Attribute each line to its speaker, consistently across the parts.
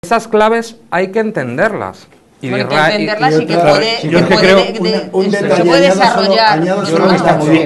Speaker 1: Esas claves hay que entenderlas.
Speaker 2: Y que entenderlas y que se puede desarrollar.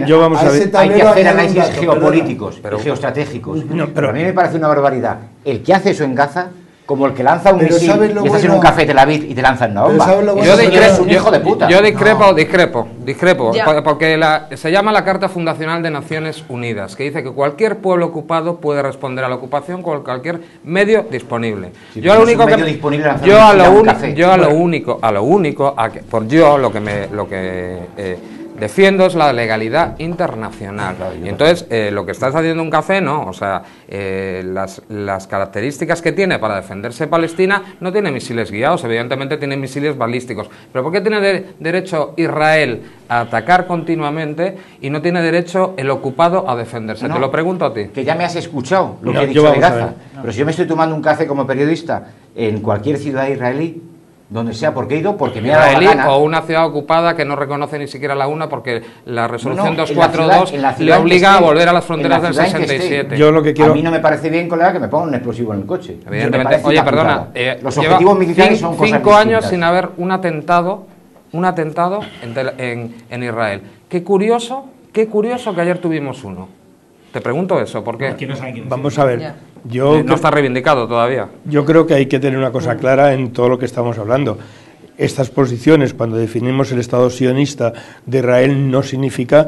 Speaker 3: Yo vamos a ver, hay que hacer análisis geopolíticos y geoestratégicos. Pero a mí me parece una barbaridad el que hace eso en Gaza, como el que lanza un misil y estás en un café de Tel Aviv y te lanzan una bomba.
Speaker 1: Yo hijo de puta. Yo discrepo, porque se llama la Carta Fundacional de Naciones Unidas, que dice que cualquier pueblo ocupado puede responder a la ocupación con cualquier medio disponible.
Speaker 3: Sí, yo
Speaker 1: lo que defiendo es la legalidad internacional. Y entonces, lo que estás haciendo un café, no. O sea, las características que tiene para defenderse Palestina no tiene misiles guiados, evidentemente tiene misiles balísticos. Pero ¿por qué tiene derecho Israel a atacar continuamente y no tiene derecho el ocupado a defenderse?
Speaker 3: No,
Speaker 1: te lo pregunto a ti.
Speaker 3: Que ya me has escuchado lo que he dicho de Gaza. Pero si yo me estoy tomando un café como periodista en cualquier ciudad israelí, donde sea, porque he ido, porque me ha dado la gana.
Speaker 1: O una ciudad ocupada que no reconoce ni siquiera la UNA porque la resolución 242 le obliga a volver a las fronteras del 67.
Speaker 3: Yo lo que quiero... A mí no me parece bien, colega, que me pongan un explosivo en el coche.
Speaker 1: Evidentemente. Oye, perdona,
Speaker 3: los objetivos militares son cosas
Speaker 1: 5 años sin haber un atentado en Israel. Qué curioso que ayer tuvimos uno. Te pregunto eso, ¿por qué?
Speaker 4: Vamos a ver.
Speaker 1: No está reivindicado todavía.
Speaker 4: Yo creo que hay que tener una cosa clara en todo lo que estamos hablando. Estas posiciones, cuando definimos el Estado sionista de Israel, no significa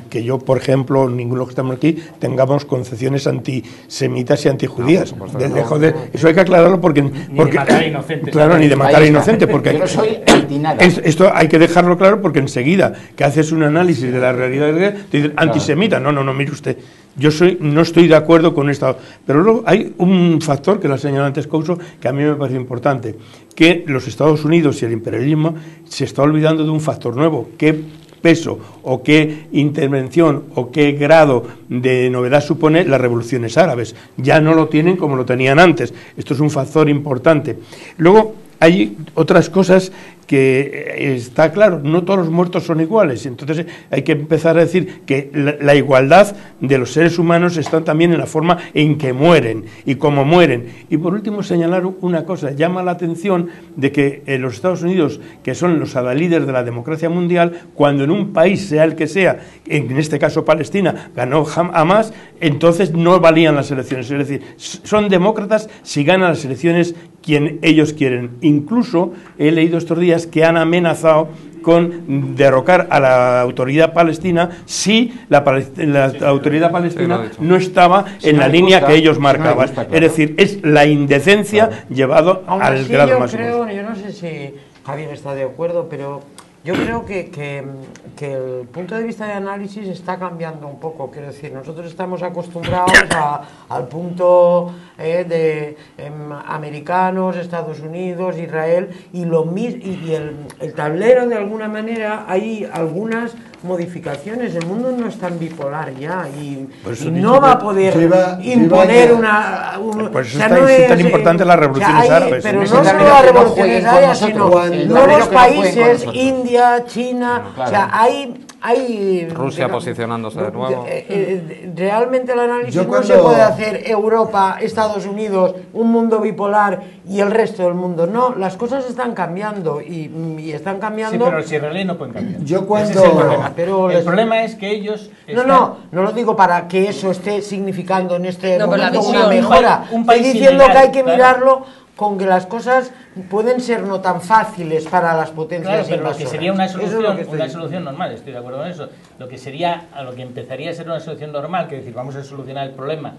Speaker 4: que yo, por ejemplo, ninguno que estamos aquí, tengamos concepciones antisemitas y antijudías. Eso hay que aclararlo porque
Speaker 5: ni de matar a inocentes.
Speaker 4: Claro, ni de matar a inocentes. Porque
Speaker 3: yo no soy anti nada.
Speaker 4: Esto hay que dejarlo claro porque enseguida que haces un análisis de la realidad de Israel, te dicen antisemita. No, mire usted. No estoy de acuerdo con esto. Pero luego hay un factor que lo ha señalado antes Couso, que a mí me parece importante, que los Estados Unidos y el imperialismo se está olvidando de un factor nuevo. ¿Qué peso o qué intervención o qué grado de novedad supone las revoluciones árabes? Ya no lo tienen como lo tenían antes. Esto es un factor importante. Luego hay otras cosas que está claro, no todos los muertos son iguales, entonces hay que empezar a decir que la igualdad de los seres humanos está también en la forma en que mueren y cómo mueren. Y por último señalar una cosa, llama la atención de que los Estados Unidos, que son los adalides de la democracia mundial, cuando en un país, sea el que sea, en este caso Palestina, ganó Hamas, entonces no valían las elecciones, es decir, son demócratas si ganan las elecciones quien ellos quieren. Incluso he leído estos días que han amenazado con derrocar a la autoridad palestina si la autoridad palestina no estaba en la línea que ellos marcaban. Es decir, es la indecencia llevado al grado máximo.
Speaker 6: Yo no sé si Javier está de acuerdo, pero yo creo que el punto de vista de análisis está cambiando un poco. Quiero decir, nosotros estamos acostumbrados al punto de americanos, Estados Unidos, Israel, y el tablero de alguna manera hay algunas modificaciones. El mundo no es tan bipolar ya y no va a poder imponer una...
Speaker 4: Por eso es tan importante las revoluciones árabes.
Speaker 6: Pero no solo las revoluciones árabes, sino nuevos países, India, China, o sea, hay
Speaker 1: Rusia posicionándose de nuevo.
Speaker 6: Realmente el análisis no se puede hacer Europa, Estados Unidos, un mundo bipolar y el resto del mundo. No, las cosas están cambiando y están cambiando.
Speaker 5: Sí, pero los israelíes no pueden cambiar.
Speaker 6: El
Speaker 5: problema es que ellos
Speaker 6: no lo digo para que eso esté significando en este momento
Speaker 2: una
Speaker 6: mejora. Estoy diciendo que hay que mirarlo con que las cosas pueden ser no tan fáciles para las potencias
Speaker 5: pero
Speaker 6: invasoras.
Speaker 5: lo que sería una solución normal, estoy de acuerdo con eso. Lo que empezaría a ser una solución normal, que es decir, vamos a solucionar el problema.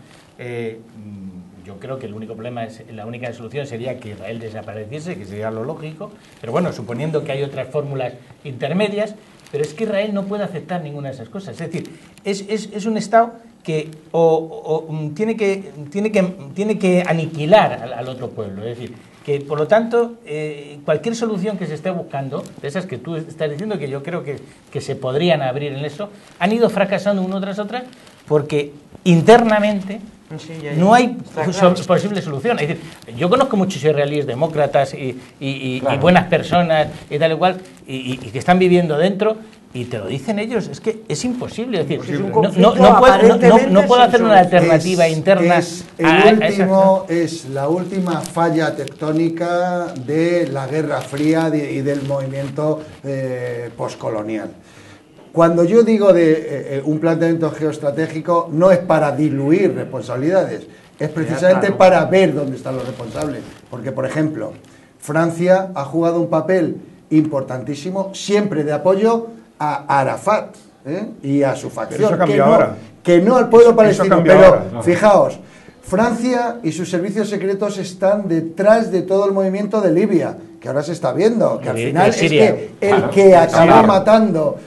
Speaker 5: Yo creo que la única solución sería que Israel desapareciese, que sería lo lógico, pero bueno, suponiendo que hay otras fórmulas intermedias, pero es que Israel no puede aceptar ninguna de esas cosas. Es decir, es un Estado que tiene que aniquilar al otro pueblo, es decir, que por lo tanto cualquier solución que se esté buscando, de esas que tú estás diciendo, que yo creo que se podrían abrir en eso, han ido fracasando uno tras otra porque internamente no hay posible solución. Es decir, yo conozco muchos israelíes demócratas y buenas personas y tal y cual, y que están viviendo dentro, y te lo dicen ellos, es que es imposible. Es decir, no puedo hacer una alternativa interna.
Speaker 7: Es la última falla tectónica de la Guerra Fría y del movimiento postcolonial. Cuando yo digo de un planteamiento geoestratégico, no es para diluir responsabilidades, es precisamente para ver dónde están los responsables. Porque, por ejemplo, Francia ha jugado un papel importantísimo, siempre de apoyo a Arafat y a su facción, que no al pueblo palestino. Pero fijaos, Francia y sus servicios secretos están detrás de todo el movimiento de Libia, que ahora se está viendo, que al final es que el que acabó matando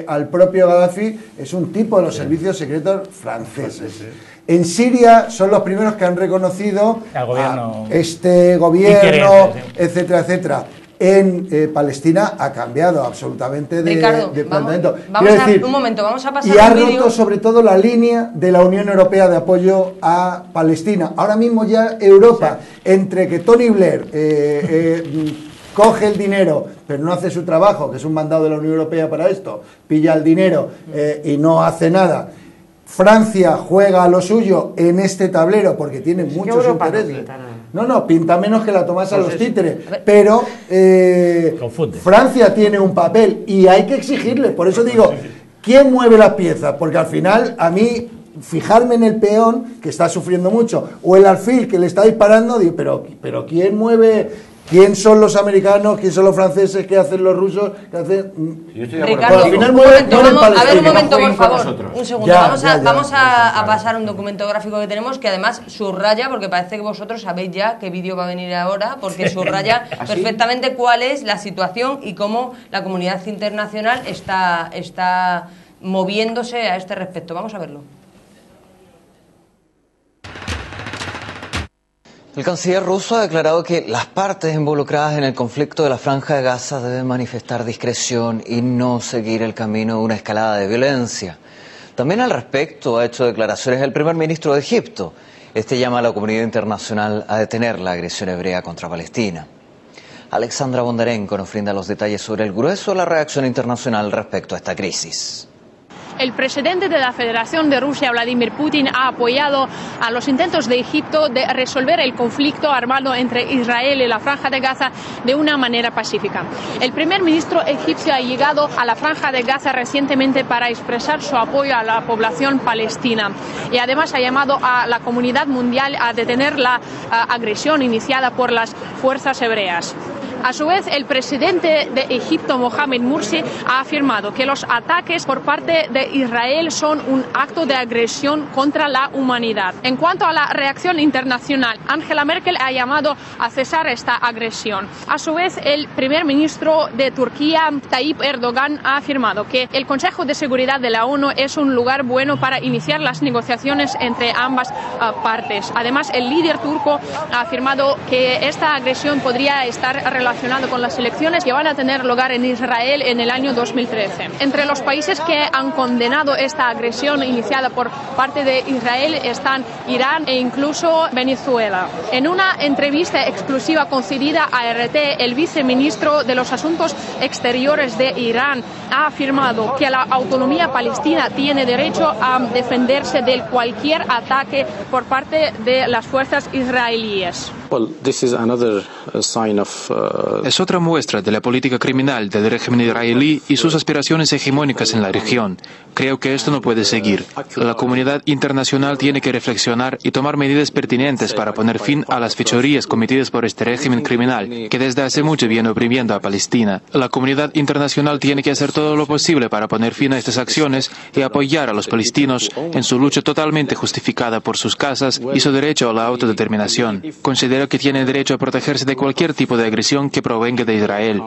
Speaker 7: al propio Gaddafi es un tipo de los servicios secretos franceses. En Siria son los primeros que han reconocido a este gobierno, etcétera, etcétera. En Palestina ha cambiado absolutamente de planteamiento.
Speaker 2: Vamos a pasar
Speaker 7: y ha roto sobre todo la línea de la Unión Europea de apoyo a Palestina. Ahora mismo ya Europa, entre que Tony Blair coge el dinero, pero no hace su trabajo, que es un mandado de la Unión Europea para esto, pilla el dinero y no hace nada. Francia juega a lo suyo en este tablero porque tiene muchos intereses. No, pinta menos que la Tomasa a los títeres, pero Francia tiene un papel y hay que exigirle. Por eso digo, ¿quién mueve las piezas? Porque al final, a mí, fijarme en el peón, que está sufriendo mucho, o el alfil que le está disparando, digo, pero ¿quién mueve? ¿Quién son los americanos? ¿Quién son los franceses? ¿Qué hacen los rusos? ¿Qué hacen?
Speaker 2: Ricardo, un momento, por favor. Un segundo. Vamos a pasar un documento gráfico que tenemos que además subraya, porque parece que vosotros sabéis ya qué vídeo va a venir ahora, porque subraya perfectamente cuál es la situación y cómo la comunidad internacional está moviéndose a este respecto. Vamos a verlo.
Speaker 8: El canciller ruso ha declarado que las partes involucradas en el conflicto de la Franja de Gaza deben manifestar discreción y no seguir el camino de una escalada de violencia. También al respecto ha hecho declaraciones el primer ministro de Egipto. Este llama a la comunidad internacional a detener la agresión hebrea contra Palestina. Alexandra Bondarenko nos brinda los detalles sobre el grueso de la reacción internacional respecto a esta crisis.
Speaker 9: El presidente de la Federación de Rusia, Vladimir Putin, ha apoyado a los intentos de Egipto de resolver el conflicto armado entre Israel y la Franja de Gaza de una manera pacífica. El primer ministro egipcio ha llegado a la Franja de Gaza recientemente para expresar su apoyo a la población palestina y además ha llamado a la comunidad mundial a detener la agresión iniciada por las fuerzas hebreas. A su vez, el presidente de Egipto, Mohamed Morsi, ha afirmado que los ataques por parte de Israel son un acto de agresión contra la humanidad. En cuanto a la reacción internacional, Angela Merkel ha llamado a cesar esta agresión. A su vez, el primer ministro de Turquía, Tayyip Erdogan, ha afirmado que el Consejo de Seguridad de la ONU es un lugar bueno para iniciar las negociaciones entre ambas partes. Además, el líder turco ha afirmado que esta agresión podría estar relacionado con las elecciones que van a tener lugar en Israel en el año 2013. Entre los países que han condenado esta agresión iniciada por parte de Israel están Irán e incluso Venezuela. En una entrevista exclusiva concedida a RT, el viceministro de los Asuntos Exteriores de Irán ha afirmado que la autonomía palestina tiene derecho a defenderse de cualquier ataque por parte de las fuerzas israelíes.
Speaker 10: Es otra muestra de la política criminal del régimen israelí y sus aspiraciones hegemónicas en la región. Creo que esto no puede seguir. La comunidad internacional tiene que reflexionar y tomar medidas pertinentes para poner fin a las fechorías cometidas por este régimen criminal, que desde hace mucho viene oprimiendo a Palestina. La comunidad internacional tiene que hacer todo lo posible para poner fin a estas acciones y apoyar a los palestinos en su lucha totalmente justificada por sus casas y su derecho a la autodeterminación. Considero que tienen derecho a protegerse de cualquier tipo de agresión que provenga de Israel.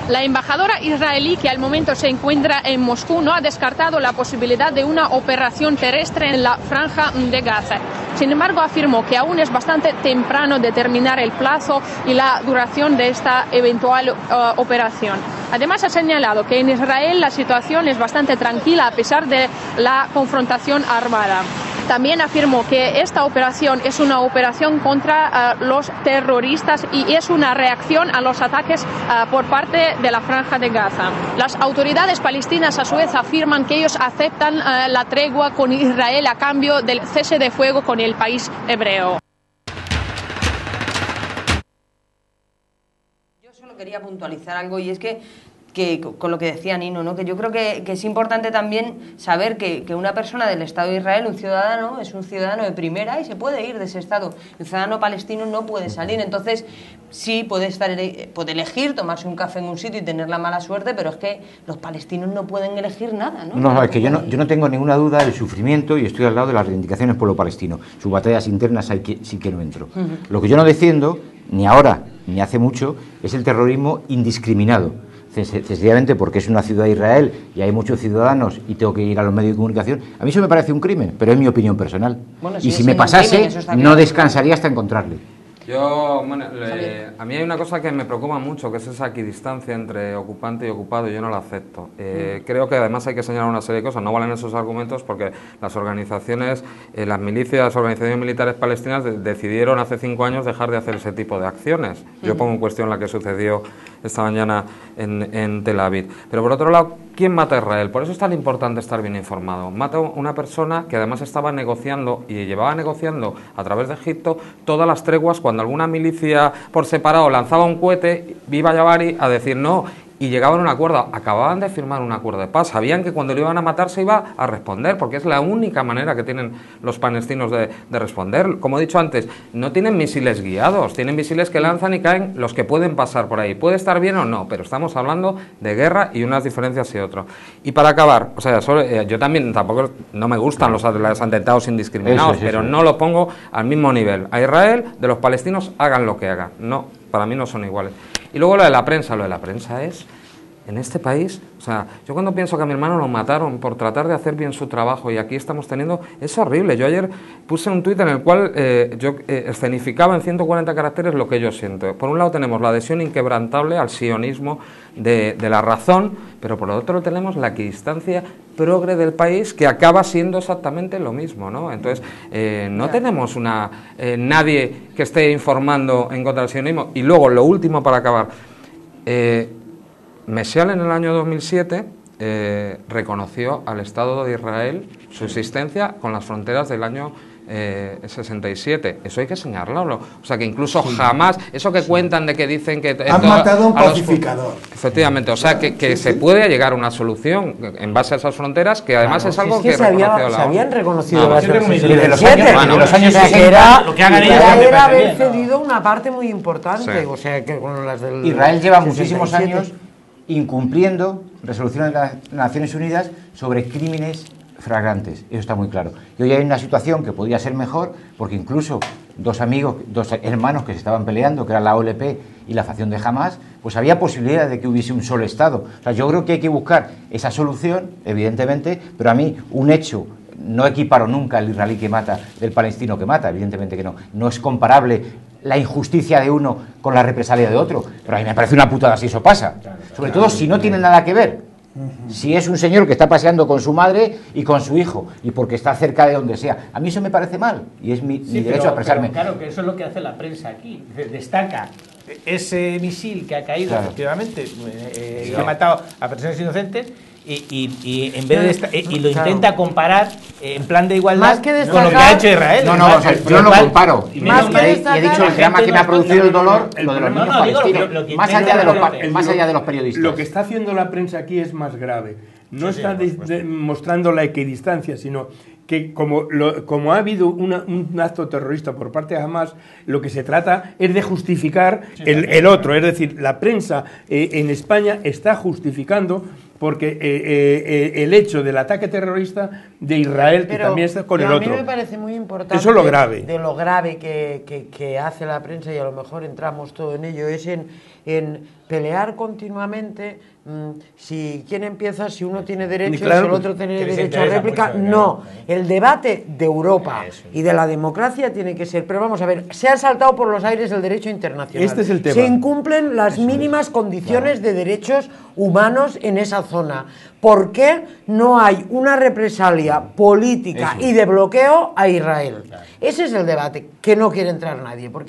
Speaker 9: La embajadora israelí, que al momento se encuentra en Moscú, no ha descartado la posibilidad de una operación terrestre en la Franja de Gaza. Sin embargo, afirmó que aún es bastante temprano determinar el plazo y la duración de esta eventual operación. Además, ha señalado que en Israel la situación es bastante tranquila a pesar de la confrontación armada. también afirmó que esta operación es una operación contra los terroristas y es una reacción a los ataques por parte de la Franja de Gaza. Las autoridades palestinas a su vez afirman que ellos aceptan la tregua con Israel a cambio del cese de fuego con el país hebreo.
Speaker 2: Yo solo quería puntualizar algo, y es que con lo que decía Nino, ¿no? Que yo creo que es importante también saber que una persona del Estado de Israel, un ciudadano, es un ciudadano de primera y se puede ir de ese Estado. Un ciudadano palestino no puede salir. Entonces, sí, puede elegir tomarse un café en un sitio y tener la mala suerte, pero es que los palestinos no pueden elegir nada, ¿no?
Speaker 3: No, es que yo no tengo ninguna duda del sufrimiento y estoy al lado de las reivindicaciones del pueblo palestino. Sus batallas internas sí que no entro. Lo que yo no defiendo, ni ahora ni hace mucho, es el terrorismo indiscriminado. Sencillamente porque es una ciudad de Israel y hay muchos ciudadanos y tengo que ir a los medios de comunicación. A mí eso me parece un crimen, pero es mi opinión personal. Bueno, y si me pasase, no descansaría hasta encontrarle.
Speaker 1: A mí hay una cosa que me preocupa mucho, que es esa equidistancia entre ocupante y ocupado, y yo no la acepto. Creo que además hay que señalar una serie de cosas, no valen esos argumentos porque las organizaciones, las milicias, organizaciones militares palestinas decidieron hace 5 años dejar de hacer ese tipo de acciones. Yo pongo en cuestión la que sucedió esta mañana en Tel Aviv. Pero por otro lado, ¿quién mata a Israel? Por eso es tan importante estar bien informado. Mata a una persona que además estaba negociando y llevaba negociando a través de Egipto todas las treguas. Cuando alguna milicia por separado lanzaba un cohete, iba Yabari a decir no, y llegaban a un acuerdo. Acababan de firmar un acuerdo de paz. Sabían que cuando lo iban a matar se iba a responder, porque es la única manera que tienen los palestinos de responder. Como he dicho antes, no tienen misiles guiados, tienen misiles que lanzan y caen los que pueden pasar por ahí. Puede estar bien o no, pero estamos hablando de guerra y unas diferencias y otras. Y para acabar, o sea, yo también tampoco no me gustan los atentados indiscriminados, pero no lo pongo al mismo nivel. A Israel, de los palestinos, hagan lo que hagan. No, para mí no son iguales. Y luego lo de la prensa es, en este país, o sea, yo cuando pienso que a mi hermano lo mataron por tratar de hacer bien su trabajo y aquí estamos teniendo, es horrible. Yo ayer puse un tuit en el cual yo escenificaba en 140 caracteres lo que yo siento. Por un lado tenemos la adhesión inquebrantable al sionismo de la razón, pero por otro tenemos la equidistancia progre del país que acaba siendo exactamente lo mismo, ¿no? Entonces, no tenemos nadie que esté informando en contra del sionismo. Y luego, lo último para acabar, Messial en el año 2007 reconoció al Estado de Israel su existencia con las fronteras del año 67. Eso hay que señalarlo. O sea, que incluso jamás, eso que cuentan de que dicen que
Speaker 7: han matado a un pacificador.
Speaker 1: Efectivamente, o sea, que se puede llegar a una solución en base a esas fronteras, que además es algo que
Speaker 6: se habían reconocido
Speaker 3: desde los años
Speaker 6: 60. Lo que hagan ellos era haber cedido una parte muy importante. Sí. O sea, que con las del
Speaker 3: Israel lleva muchísimos años incumpliendo resoluciones de las Naciones Unidas sobre crímenes flagrantes, eso está muy claro. Y hoy hay una situación que podría ser mejor, porque incluso dos hermanos que se estaban peleando, que era la OLP y la facción de Hamas, pues había posibilidad de que hubiese un solo Estado. O sea, yo creo que hay que buscar esa solución, evidentemente, pero a mí un hecho, no equiparo nunca al israelí que mata del palestino que mata, evidentemente que no. No es comparable la injusticia de uno con la represalia de otro, pero a mí me parece una putada si eso pasa. Sobre todo si no tiene nada que ver. Si es un señor que está paseando con su madre y con su hijo, y porque está cerca de donde sea. A mí eso me parece mal, y es mi derecho a expresarme.
Speaker 5: Claro, que eso es lo que hace la prensa aquí. Destaca ese misil que ha caído, efectivamente, que ha matado a personas inocentes, y en vez de y lo intenta comparar en plan de igualdad con lo que ha hecho Israel.
Speaker 3: No, o sea, yo no lo comparo. Y he dicho el drama que me ha producido el dolor, lo de los niños palestinos, más allá de los periodistas.
Speaker 4: Lo que está haciendo la prensa aquí es más grave. No está mostrando la equidistancia, sino que como ha habido un acto terrorista por parte de Hamas, lo que se trata es de justificar el otro. Es decir, la prensa en España está justificando porque el hecho del ataque terrorista de Israel, que también está con el otro.
Speaker 6: A mí me parece muy importante.
Speaker 4: Eso es lo grave.
Speaker 6: De lo grave que hace la prensa, y a lo mejor entramos todo en ello, es en pelear continuamente si quién empieza, si uno tiene derecho, si el otro tiene derecho a réplica. No, el debate de Europa y de la democracia tiene que ser, pero vamos a ver, se ha saltado por los aires el derecho internacional.
Speaker 4: Este es el tema.
Speaker 6: Se incumplen las mínimas condiciones de derechos humanos en esa zona. ¿Por qué no hay una represalia política y de bloqueo a Israel? Ese es el debate, que no quiere entrar nadie. Porque